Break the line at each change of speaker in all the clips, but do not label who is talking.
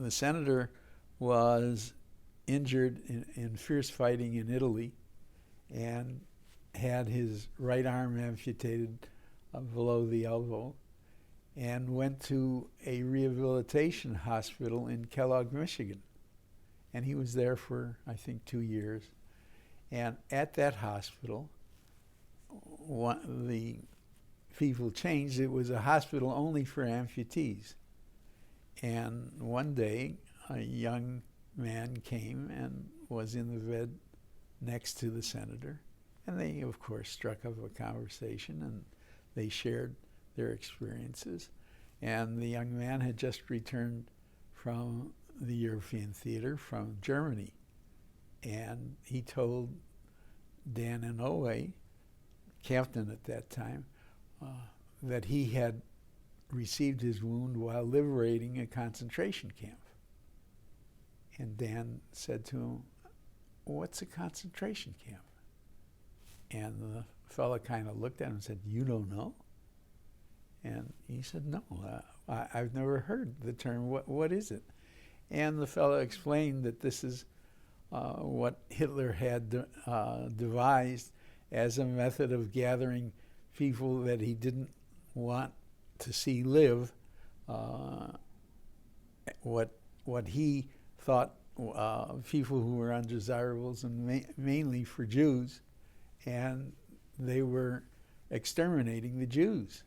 the senator was injured in fierce fighting in Italy and had his right arm amputated below the elbow, and went to a rehabilitation hospital in Kellogg, Michigan. And he was there for, I think, 2 years. And at that hospital, the people changed. It was a hospital only for amputees. And one day, a young man came and was in the bed next to the senator. And they, of course, struck up a conversation, and they shared their experiences. And the young man had just returned from the European theater from Germany. And he told Dan Inouye, captain at that time, that he had received his wound while liberating a concentration camp. And Dan said to him, "What's a concentration camp?" And the fellow kind of looked at him and said, "You don't know?" And he said, "No, I've never heard the term. What is it?" And the fellow explained that this is what Hitler had devised as a method of gathering people that he didn't want to see live, what he thought people who were undesirables, and mainly for Jews, and they were exterminating the Jews.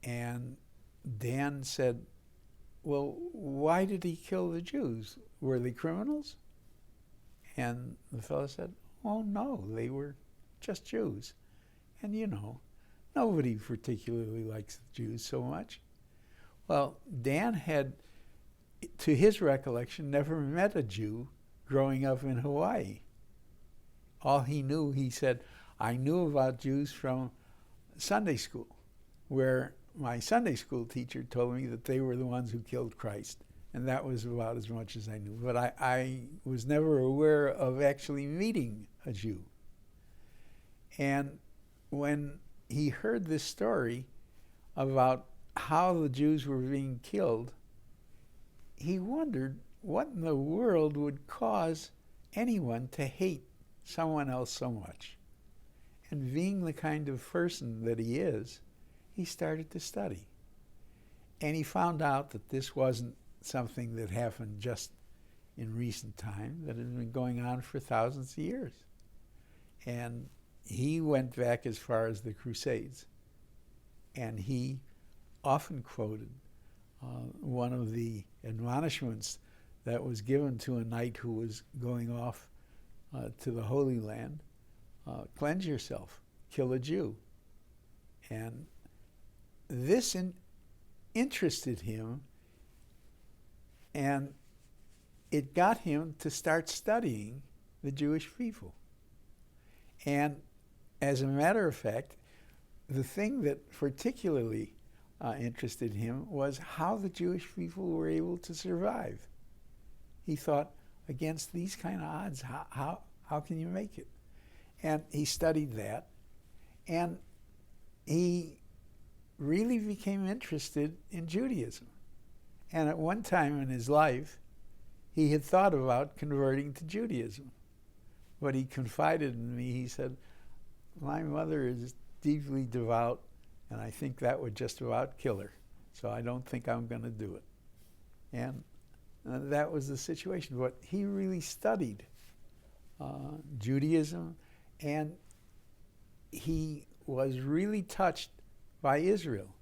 And Dan said, "Well, why did he kill the Jews? Were they criminals?" And the fellow said, "Oh, no, they were just Jews. And nobody particularly likes the Jews so much." Well, Dan had, to his recollection, never met a Jew growing up in Hawaii. All he knew, he said, "I knew about Jews from Sunday school, where my Sunday school teacher told me that they were the ones who killed Christ." And that was about as much as I knew. But I was never aware of actually meeting a Jew. And when he heard this story about how the Jews were being killed, he wondered what in the world would cause anyone to hate someone else so much. And being the kind of person that he is, he started to study. And he found out that this wasn't something that happened just in recent time, that had been going on for thousands of years. And he went back as far as the Crusades. And he often quoted one of the admonishments that was given to a knight who was going off to the Holy Land: cleanse yourself, kill a Jew. And this interested him, and it got him to start studying the Jewish people. And as a matter of fact, the thing that particularly interested him was how the Jewish people were able to survive. He thought, against these kind of odds, how can you make it? And he studied that, and he really became interested in Judaism. And at one time in his life, he had thought about converting to Judaism. But he confided in me, he said, "My mother is deeply devout, and I think that would just about kill her. So I don't think I'm going to do it." And that was the situation. But he really studied Judaism, and he was really touched by Israel.